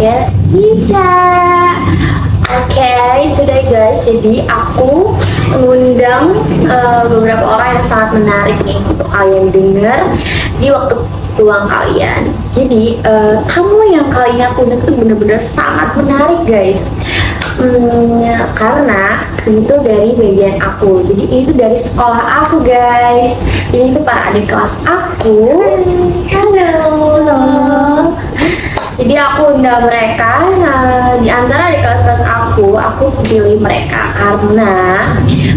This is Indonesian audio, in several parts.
podcast Ica. Oke, today guys, jadi aku mengundang beberapa orang yang sangat menarik nih untuk kalian dengar di waktu luang kalian. Jadi tamu yang kali ini aku undang itu bener-bener sangat menarik guys. Karena ini tuh dari bagian aku, jadi ini tuh dari sekolah aku guys. Ini tuh para adik kelas aku. Halo. Jadi aku undang mereka. Di antara adik kelas aku pilih mereka karena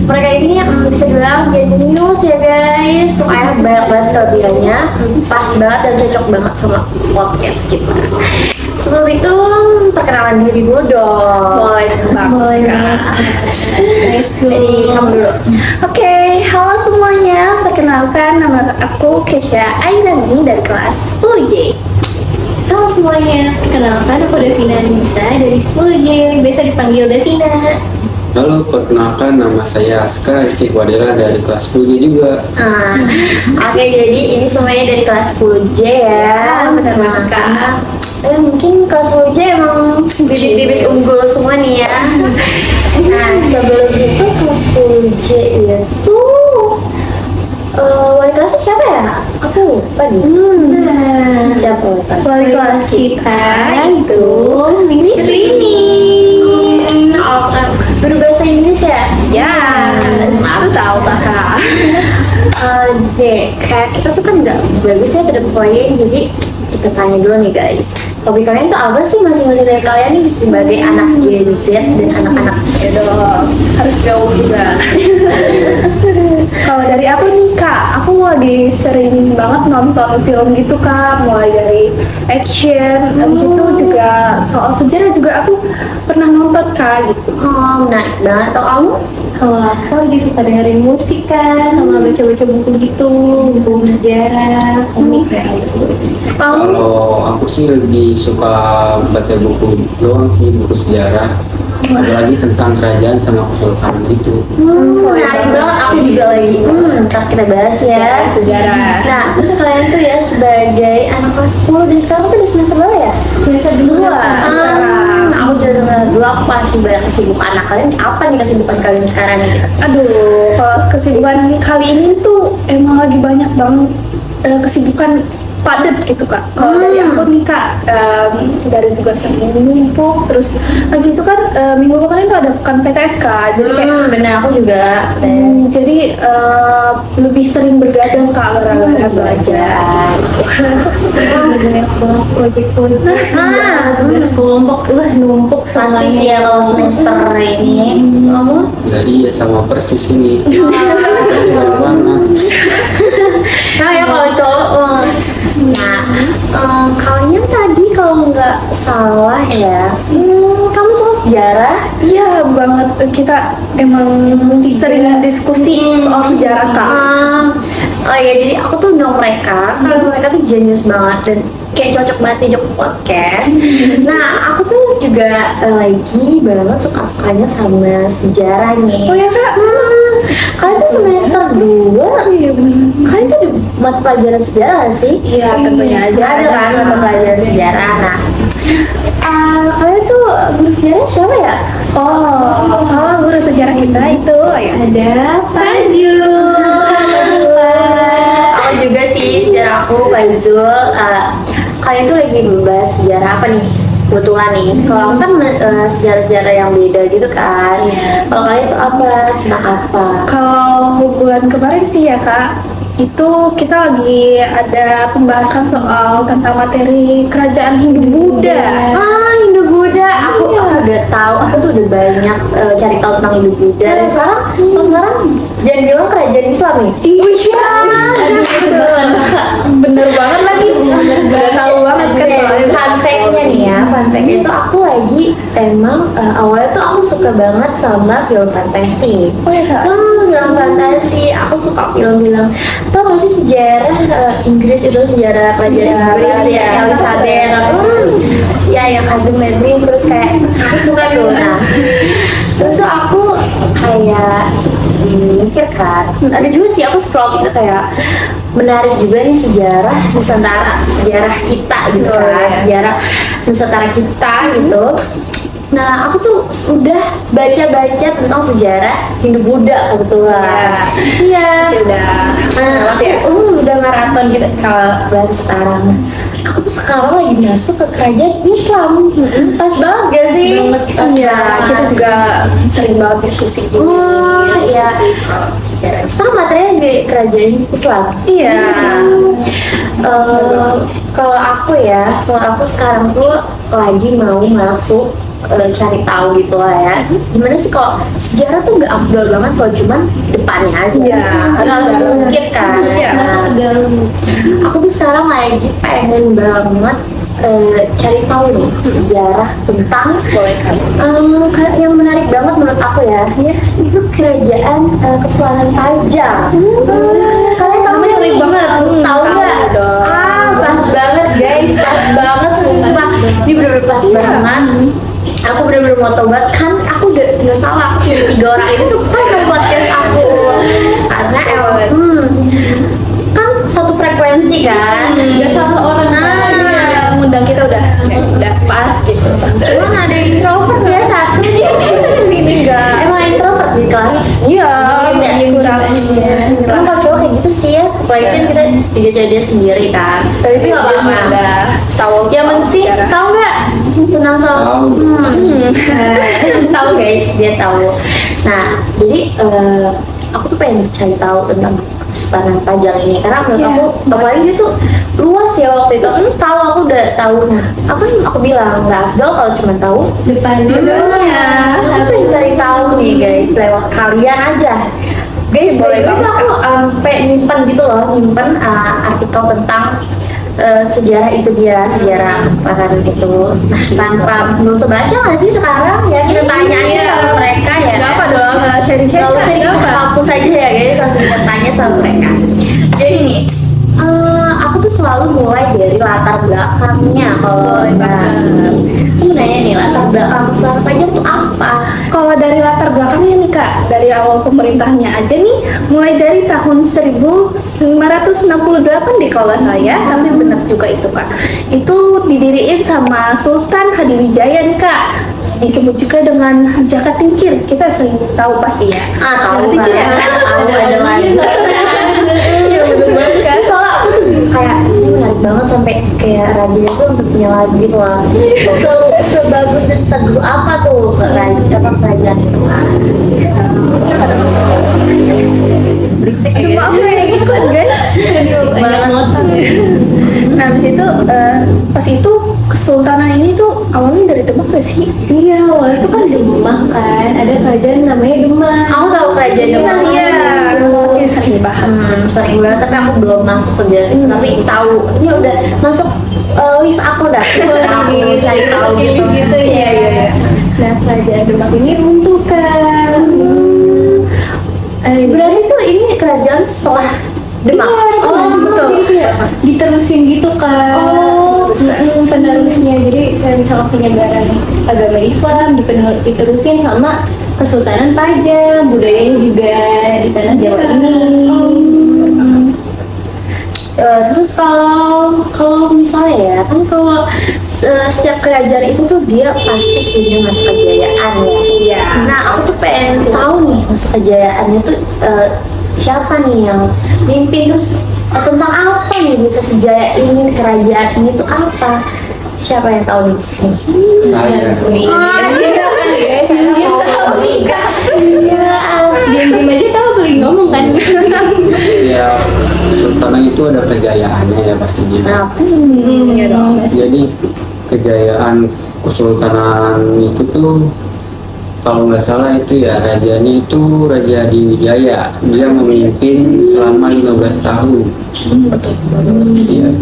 mereka ini bisa dibilang jenius ya guys. Pokoknya banyak banget kelebihannya, pas banget dan cocok banget sama podcast kita. Sebelum itu perkenalan diri dulu dong. Boleh banget. Jadi kamu dulu. Oke, halo semuanya. Perkenalkan, nama aku Kesha Airani dari kelas 10J. Halo semuanya, perkenalkan aku Davina Nisa dari 10J, biasa dipanggil Davina. Halo, perkenalkan nama saya Aska Rizky Kwadera dari kelas 10J juga. Oke, jadi ini semuanya dari kelas 10J ya. Benar banget, Kak. Mungkin kelas 10J emang bibit-bibit unggul semua nih ya. Nah, sebelum itu kelas 10J itu wali kelasnya siapa ya? Aku lupa nih. Siapa Wali kelas kita itu Miss Rini. Guru bahasa Inggris ya? Ya, aku tahu Kak. Kayak kita tuh kan nggak bagus ya pada playing, jadi kita tanya dulu nih guys. Hobi kalian tuh apa sih masing-masing dari kalian nih sebagai anak Gen Z dan anak-anak Itu harus jauh juga. Kalau dari aku nih Kak, aku lagi sering banget nonton film gitu Kak, mulai dari action, habis itu juga soal sejarah juga aku pernah nonton Kak gitu. Oh, menarik banget. Atau kamu? Kalau aku lagi suka dengerin musik kan, sama baca-baca buku gitu, buku sejarah, komik kayak gitu. Kamu? Kalau aku sih lebih suka baca buku doang sih, buku sejarah. Apalagi tentang kerajaan sama kesultanan gitu. Menarik banget. Aku juga lagi. Ntar kita bahas ya Sejarah. Nah, terus kalian tuh ya sebagai anak kelas 10 dan sekarang tuh udah semester berapa ya? Semester 2 Aku juga semester 2. Aku masih banyak kesibukan. Anak kalian apa nih kesibukan kalian sekarang nih? Aduh, kalau kesibukan kali ini tuh emang lagi banyak banget kesibukan padat gitu Kak. Kalau dari aku nih Kak, dari tugas yang numpuk, terus habis itu kan minggu kemarin tuh ada pekan PTS Kak, jadi kayak Bener, aku juga. jadi lebih sering bergadang Kak gara-gara belajar. Banyak banget proyek-proyek, tugas kelompok, numpuk Pasti sih ya semuanya. kalau semester ini. Kamu? Jadi ya sama persis ini. Persis dari mana? Nah ya kalau cowok. Nah, kalian tadi kalau nggak salah ya, kamu suka sejarah? Iya banget, kita emang sering diskusi soal sejarah Kak. Oh ya, jadi aku tuh undang mereka karena mereka tuh jenius banget dan kayak cocok banget nih untuk podcast. Nah, aku tuh juga lagi banget suka-sukanya sama sejarah nih. Oh ya Kak? Kalian tuh semester 2. Iya benar. Kalian tuh ada mata pelajaran sejarah nggak sih? Iya tentunya aja Ada kan mata pelajaran sejarah. Nah, kalian tuh guru sejarah siapa ya? Oh, kalau guru sejarah kita itu ya Ada Paju. Aku juga sih, sejarah aku Pak Zul. Kalian tuh lagi membahas sejarah apa nih? Kebetulan nih, kalau aku kan sejarah-sejarah yang beda gitu kan. Kalau kalian tuh apa? Tentang apa? kalau bulan kemarin sih ya Kak, itu kita lagi ada pembahasan soal tentang materi kerajaan Hindu-Buddha. Hindu-Buddha. Aku udah tahu, aku tuh udah banyak cari tahu tentang Hindu-Buddha. Dan sekarang jangan bilang kerajaan Islam nih. Iya, bener banget lagi. Udah tahu banget kan soalnya. Fun fact-nya nih ya, fun fact-nya itu aku lagi emang awalnya tuh aku suka banget sama film fantasi. Oh ya Kak? Film fantasi, aku suka film-film. Tau gak sih sejarah Inggris itu, sejarah pelajaran Inggris ya, Elizabeth. Ya yang Agnes Medley, terus kayak aku suka tuh. Nah, terus tuh aku kayak mikir kan. Ada juga sih aku scroll gitu kayak menarik juga nih sejarah Nusantara, sejarah kita gitu kan, sejarah Nusantara kita gitu. Nah, aku tuh udah baca-baca tentang sejarah Hindu-Buddha kebetulan. Iya. Udah. Nah, aku udah maraton gitu kalau baru sekarang. Aku tuh sekarang lagi masuk ke kerajaan Islam. Pas banget gak sih? Iya, kita juga sering banget diskusi gini. Oh, iya. Sekarang materinya di kerajaan Islam. Iya. Kalau aku sekarang tuh lagi mau masuk cari tahu gitu lah ya. Gimana sih kalau sejarah tuh nggak afdol banget kalau cuman depannya aja. Iya, Nggak mungkin kan. Iya. Masuk ke dalam. Aku tuh sekarang lagi pengen banget cari tahu nih sejarah tentang yang menarik banget menurut aku ya, itu kerajaan Kesultanan Pajang. Kalian tahu nggak? Menarik banget. Tahu nggak? dong. Pas banget guys, pas banget sumpah. Ini bener-bener pas banget. Aku bener-bener mau tobat kan, aku udah nggak salah. 3 orang itu tuh pas sama podcast aku karena kan satu frekuensi kan. Nggak sama orang yang undang kita udah pas gitu. Cuman ada introvert ya satu. Ini enggak. Emang introvert di kelas? Iya, kurang. Emang kalau cowok kayak gitu sih ya. Apalagi kan kita tiga cewek dia sendiri kan. Tapi nggak apa-apa. Udah tahu Yang penting tahu nggak tentang soal Tahu. tahu guys, dia tahu. Nah, jadi aku tuh pengen cari tahu tentang Kesultanan Pajang ini karena menurut aku apalagi dia tuh luas ya waktu itu. Terus tahu aku udah tahu. Nah, aku bilang nggak afdol kalau cuma tahu Depannya. Aku pengen cari tahu nih guys lewat kalian aja. Guys, boleh banget. Aku sampai nyimpan gitu loh, artikel tentang sejarah itu dia, sejarah Kesultanan itu. Nah, tanpa belum sebaca nggak sih sekarang ya kita tanya aja sama mereka ya. Nggak apa dong, sharing-sharing. Nggak usah Nggak apa. hapus aja ya guys, langsung kita tanya sama mereka. Jadi nih, aku tuh selalu mulai dari latar belakangnya kalau aku nanya nih latar belakang Kesultanan Pajang tuh apa? Kalau dari latar belakangnya nih Kak, dari awal pemerintahnya aja nih, mulai dari tahun 1568 di kalau saya, tapi benar juga itu Kak. Itu didiriin sama Sultan Hadiwijaya nih Kak. Disebut juga dengan Jaka Tingkir, kita sering tahu pasti ya. Tahu Jaka Tingkir kan? ya? Tahu ada lagi. Iya bener banget kan. Soalnya aku tuh kayak ini menarik banget sampai kayak raja itu untuk punya lagu gitu lah. Sebagus dan seteguh apa tuh kerajaan itu kan? Berisik ya guys. Maaf ya gitu kan guys. Nah habis itu pas itu Kesultanan ini tuh awalnya dari Demak gak sih? Iya, awalnya itu kan Demak kan. Ada kerajaan namanya Demak. Aku tahu kerajaan Demak. Iya, pasti sering dibahas. Sering banget tapi aku belum masuk kerjaan itu tapi tahu ini udah masuk list aku dah. Aku cari tahu gitu. Iya. Nah, kerajaan Demak ini runtuh kan. Berarti tuh ini kerajaan setelah Demak. Betul. Diterusin gitu kan. Penerusnya, jadi kayak misalnya penyebaran agama Islam diterusin sama Kesultanan Pajang, budayanya juga di tanah Jawa ini. Terus kalau misalnya ya kan kalau setiap kerajaan itu tuh dia pasti punya masa kejayaan ya. Iya. Nah aku tuh pengen tahu nih masa kejayaannya tuh siapa nih yang mimpin, terus tentang apa nih bisa sejaya ini kerajaan ini tuh apa? Siapa yang tahu nih di sini? Saya. Diam-diam aja tahu beli ngomong kan. Ya, Sultanan itu ada kejayaannya ya pastinya. Apa Iya dong. Jadi kejayaan Kesultanan itu tuh kalau nggak salah itu ya rajanya itu Raja Diwijaya. Dia memimpin selama 15 tahun. Iya.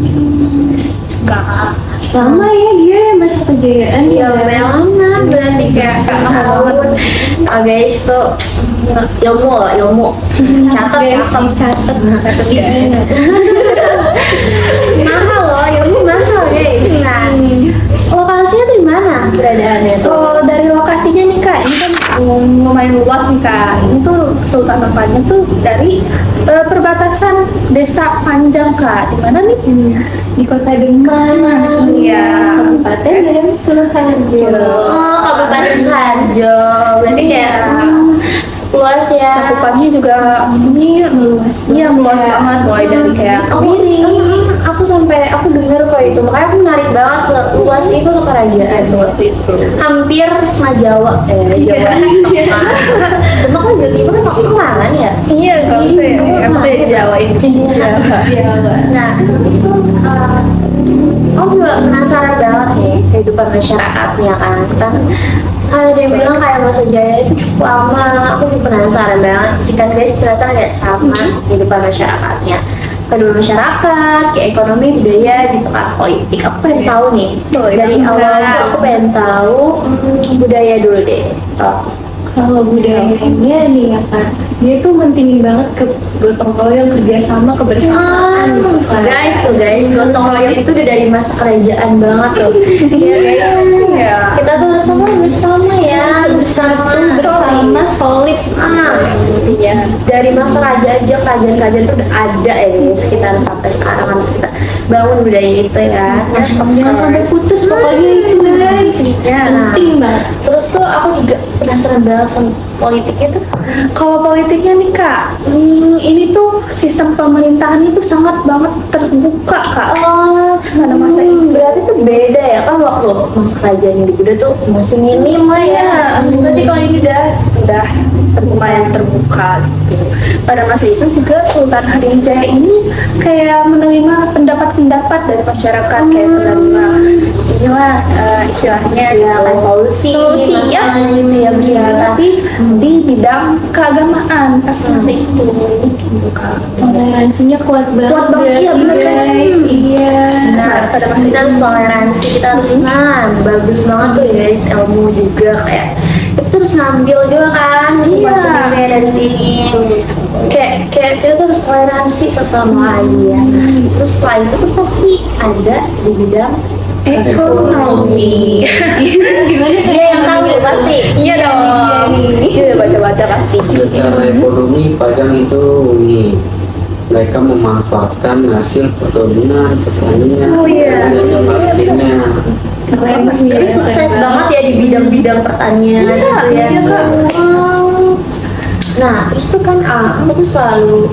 Lama ya dia masa kejayaan Ya lama berarti kayak tahun. Guys tuh ilmu catat mahal loh, ilmu mahal guys. Nah lokasinya tuh di mana beradaannya tuh? Kalau dari lokasinya nih Kak, ini kan lumayan luas nih Kak. Ini tuh Kesultanan Panjang tuh dari perbatasan desa Panjang Kak. Di mana nih? Di Kota Demak. Iya. Kabupaten dan Sukoharjo. Oh, Kabupaten Sarjo. Berarti kayak luas ya. Cakupannya juga ini meluas. Iya, meluas banget mulai dari kayak Aku sampai aku dengar kok itu, makanya aku menarik banget seluas itu tuh kerajaan. seluas itu. Hampir setengah Jawa, Jawa. Demak kan Jawa Timur kan maksudnya mana ya? Iya, kalau saya aku dari Jawa ini. Jawa. Nah, terus tuh aku juga penasaran banget nih kehidupan masyarakatnya kan kalau dia bilang kayak masa jaya itu cukup lama. Aku juga penasaran banget sih kan guys, penasaran nggak sama kehidupan masyarakatnya, kedua masyarakat, kayak ekonomi, budaya gitu kan, politik. Aku pengen tahu nih dari awal itu aku pengen tahu budaya dulu deh. Kalau budayanya nih ya kan, dia tuh mentingin banget ke gotong royong, kerjasama, kebersamaan gitu kan. Guys, gotong royong itu udah dari masa kerajaan banget tuh. Iya guys, Iya. kita tuh bersama ya, Bersama solid. Iya. Dari masa raja aja kerajaan tuh udah ada ya guys, kita sampai sekarang harus kita bangun budaya itu ya. Jangan sampai putus pokoknya itu guys. Penting banget. Terus tuh aku juga penasaran banget sama politiknya tuh. Kalau politiknya nih Kak, ini tuh sistem pemerintahan itu sangat banget terbuka Kak. Oh, Pada masa itu. berarti tuh beda ya kan waktu masa kerajaan yang di Buddha tuh masih minim lah ya. Berarti kalau ini udah lumayan terbuka gitu. Pada masa itu juga Sultan Hadiwijaya ini kayak menerima pendapat-pendapat dari masyarakat, kayak menerima inilah istilahnya ya kayak solusi ya, masalah gitu ya, ya, bersama. tapi di bidang keagamaan pas masa itu gitu Kak. Toleransinya kuat banget. Kuat banget, iya, bener, guys. Iya. Nah, pada masa kita harus toleransi, kita harus bagus banget tuh ya guys, ilmu juga kayak kita terus ngambil juga kan masing-masing kayak dari sini, kayak kita tuh harus toleransi sesama aja. Terus setelah itu tuh pasti ada di bidang ekonomi. Gimana Dia yang tahu pasti. Iya dong. Dia udah baca-baca pasti. Secara ekonomi Pajang itu nih, mereka memanfaatkan hasil perkebunan, pertanian, Oh, iya. dan sebagainya. keren sih ya. Dia sukses banget ya di bidang-bidang pertanian gitu ya. iya, Kak. Nah, terus tuh kan aku tuh selalu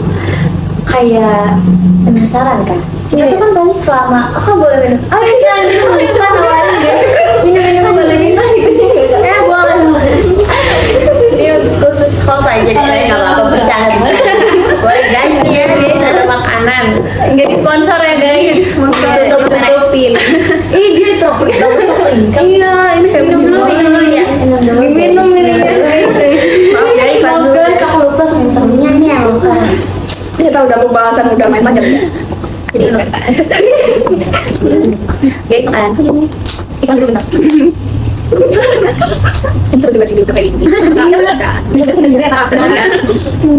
kayak penasaran kan. Kita tuh kan pasti selama boleh minum. Oh bisa minum kan awalnya guys. Minum boleh minum gitu ya. Boleh. Ini khusus host aja deh, nggak apa-apa bercanda. Boleh guys, nih ya guys ada makanan. Nggak disponsor ya guys. Tutupin. Ih dia tropik banget satu income. Iya, ini kayak Minum dulu ya. minum ini ya. Maaf guys, aku lupa semuanya nih yang lupa. Kita udah pembahasan udah main macam ya. Jadi guys makan. Ikan dulu bentar. Seru juga di kayak ini.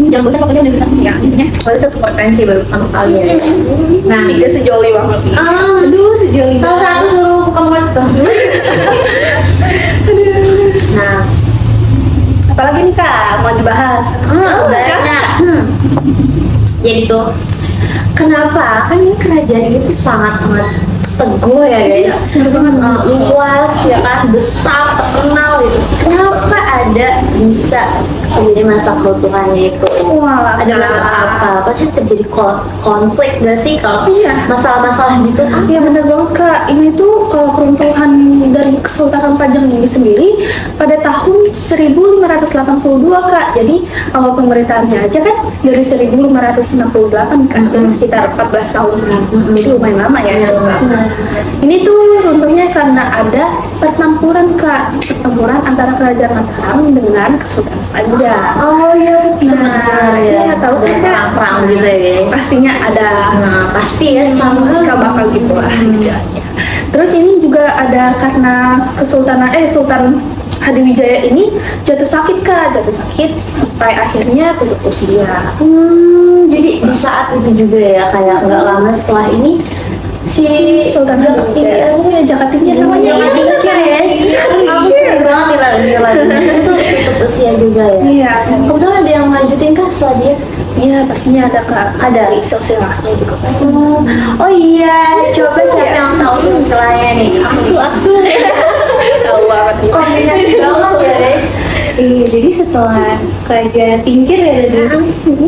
Jangan bosan pokoknya udah bilang ya. Kalau satu potensi baru pertama kali ya. Nah, Tiga sejoli banget. Aduh, sejoli kalau banget. satu suruh buka mulut tuh. Nah, Apalagi nih Kak mau dibahas? banyak. Jadi tuh, kenapa? Kan ini kerajaan ini tuh sangat-sangat teguh ya guys. Luas ya kan, besar, terkenal gitu. Kenapa ada bisa terjadi masa keruntuhannya itu? Wah, Ada masalah apa? Pasti terjadi konflik gak sih kalau Iya. masalah-masalah gitu? Iya benar banget Kak. Ini tuh kalau keruntuhan dari Kesultanan Pajang ini sendiri pada tahun 1582 Kak. Jadi awal pemerintahannya aja kan dari 1568 kan. Jadi sekitar 14 tahun. Jadi lumayan lama ya. Ini tuh runtuhnya karena ada pertempuran Kak. Pertempuran antara Kerajaan Mataram dengan Kesultanan Panjang. Oh iya, Nah, ya. tahu kan Kak? Perang gitu ya guys. Pastinya ada Pasti ya sama jika bakal gitu lah istilahnya. Terus ini juga ada karena Sultan Hadiwijaya ini jatuh sakit Kak, sampai akhirnya tutup usia. Jadi di saat itu juga ya kayak nggak lama setelah ini si Sultan Hadiwijaya Jaka Tingkir namanya ya. Aku sering banget ya lagi itu tutup usia juga ya. Iya. Kebetulan ada yang lanjutin kah setelah dia? Iya pastinya ada kak. Ada silsilahnya juga pasti. Oh iya, coba siapa yang tahu silsilahnya nih? Aku Tahu banget nih. Kombinasi banget ya guys. iya, jadi setelah Raja Tingkir ya tadi,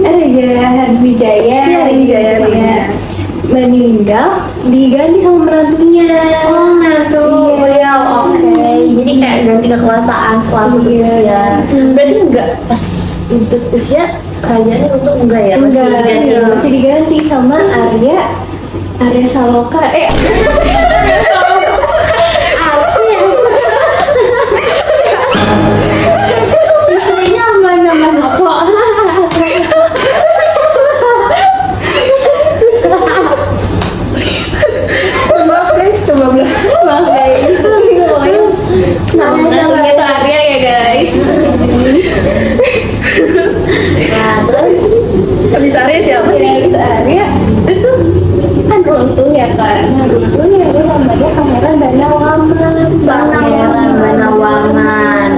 Raja Harwijaya, Iya, Harwijaya. meninggal diganti sama menantunya. Oh, menantu. Iya. Ya, oke. Jadi kayak ganti kekuasaan setelah Iya. usia. Berarti enggak pas untuk usia kerajaannya untuk enggak ya? Masih Enggak, diganti. iya, masih diganti sama Arya Saloka. Aku ya. Istrinya mana-mana kok. Maaf guys, 12. Maaf guys, itu ngomongin nama menantunya tuh Arya ya guys. Nah, terus Habis Arya siapa Jadi sih? habis Arya, terus tuh kan runtuh ya kak. Nah runtuh ya dia namanya Pangeran Banawaman. Pangeran Banawaman.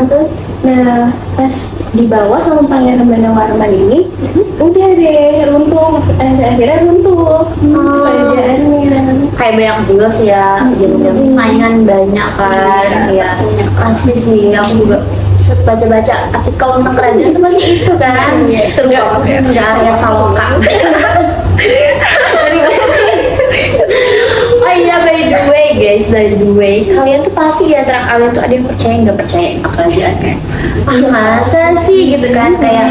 Terus, nah pas dibawa sama Pangeran Banawaman ini, udah deh runtuh. Akhirnya runtuh kerajaannya. kayak banyak juga sih ya, jadi saingan banyak kan. Ya, pasti sih. Aku juga baca-baca artikel tentang kerajaan itu masih itu kan. Seru banget ya. Nggak Arya Saloka. Oh iya, by the way guys, by the way, kalian tuh pasti di antara kalian tuh ada yang percaya nggak percaya sama kerajaan kayak masa sih gitu kan, kayak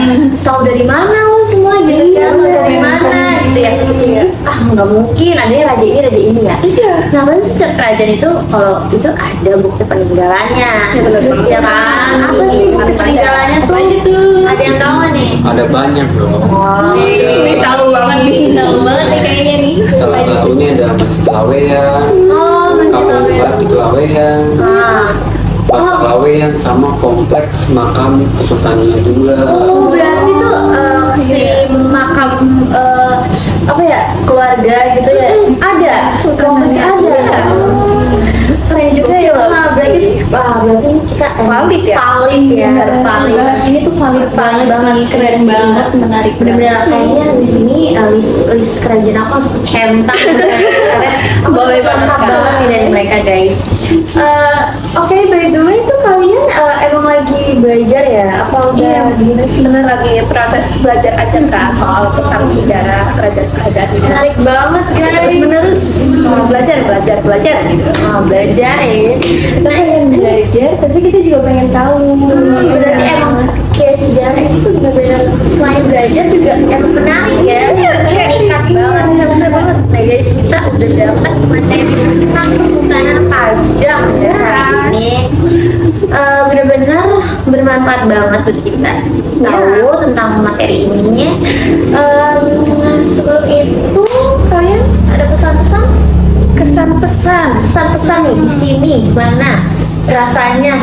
tahu dari mana lo semua gitu kan, tahu dari mana gitu ya. Nggak mungkin ada yang raja ini ya. Nah kan setiap kerajaan itu kalau itu ada bukti peninggalannya, ya kan? Apa sih bukti peninggalannya tuh? Ada yang tahu nggak nih? Ada banyak dong. Oh, Ini tahu banget nih. Tahu banget nih kayaknya nih. Salah satunya ada Masjid Laweyan, Kapal Batik Laweyan, Pasar Laweyan, sama kompleks makam kesultanan juga. Oh, berarti tuh si makam apa ya, keluarga gitu ya ada, kompleksnya ada. Keren juga ya loh. Berarti ini kita Valid ya? Valid ya, valid. Ini tuh valid banget banget sih, sih. keren banget, menarik Bener-bener kayaknya di sini list kerajaan aku harus centang. Boleh banget banget, Kak. nih dari mereka guys. Oke, by the way tuh kalian emang lagi belajar ya? Apa udah gimana sih? Bener lagi proses belajar aja kak soal tentang sejarah kerajaan ini. Menarik banget guys. Terus menerus belajar gitu. Belajar ya. Nah, belajar, tapi kita juga pengen tahu. berarti emang kayak sejarah itu benar-benar selain belajar juga emang menarik ya. Kayak ikat banget, bener banget. Nah guys, kita udah dapat materi tentang Kesultanan Pajang ya hari ini. Benar-benar bermanfaat banget buat kita tahu tentang materi ini. Sebelum itu kalian ada pesan-pesan? Pesan-pesan nih di sini gimana rasanya?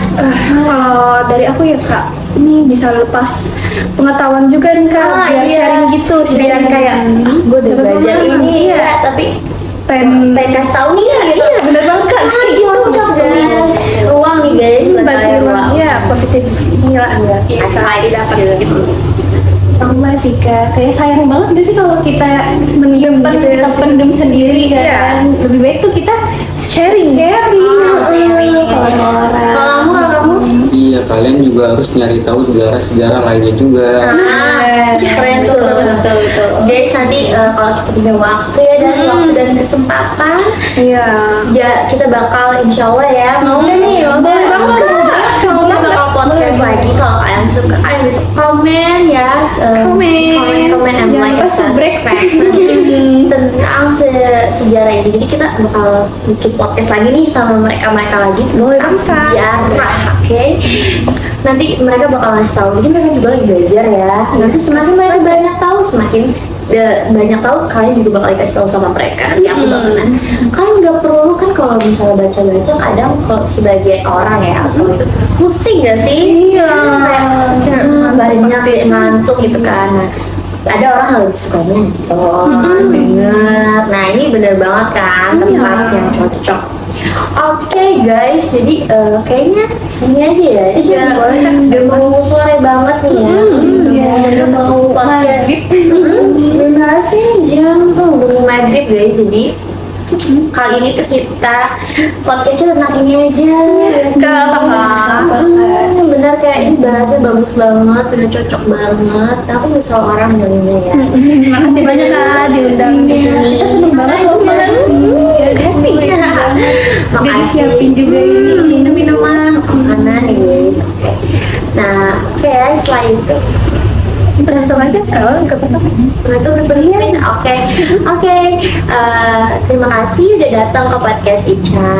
Kalau dari aku ya kak, ini bisa lepas pengetahuan juga nih kak, biar sharing gitu, biar kayak gue udah belajar ini ya, tapi pengen kasih tahu nih ya gitu. Iya bener banget kak, Cocok guys, ruang nih guys, buat bagi kalian ruang ruang. ya positif inilah ya. Vibes gitu. Sama sih kak, kayak sayang banget gak sih kalau kita menyimpan, gitu ya, kita pendem sendiri kan. Iya. Lebih baik tuh kita sharing. Sharing. Kalau orang. Kalau kamu Iya, kalian juga harus nyari tahu sejarah-sejarah lainnya juga. keren tuh. Betul. Guys, nanti kalau kita punya waktu ya dan kesempatan, Iya. kita bakal insya Allah ya mau nih, Boleh banget. kita bakal podcast lagi. Kalau kalian suka, kalian bisa komen ya, komen and Jangan like lupa and subrek. subscribe tentang sejarah ini. Jadi kita bakal bikin podcast lagi nih sama mereka lagi tentang sejarah, oke? Nanti mereka bakal ngasih tahu. Jadi mereka juga lagi belajar ya. Nanti semakin mereka banyak tahu, semakin banyak tahu, kalian juga bakal dikasih tahu sama mereka. Nanti aku bakalan. Kalian nggak perlu kan kalau misalnya baca-baca, kadang kalau sebagai orang ya atau itu pusing gak sih? Iya. Kayak banyak ngantuk gitu kan. Nah, ada orang yang lebih suka nonton, denger. Nah ini bener banget kan tempat yang cocok. Oke guys, jadi kayaknya segini aja ya. Udah mau sore banget nih ya. Udah mau maghrib. Benar sih jam udah mau maghrib guys. Jadi kali ini tuh kita podcastnya tentang ini aja. Bener kayak ini bahasnya bagus banget, bener cocok banget. Aku misal orang dengarnya ya. Makasih banyak Kak diundang di sini. Kita seneng banget loh makan sini. Udah disiapin juga ini. Minum-minuman, makanan nih guys. Oke. Nah, oke setelah itu Berantem aja kalau nggak apa-apa. itu berpergian. Oke. Terima kasih udah datang ke podcast Ica.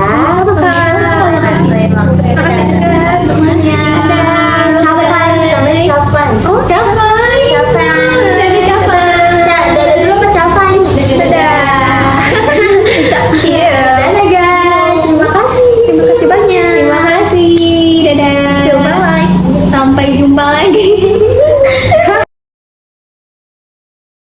Terima kasih juga.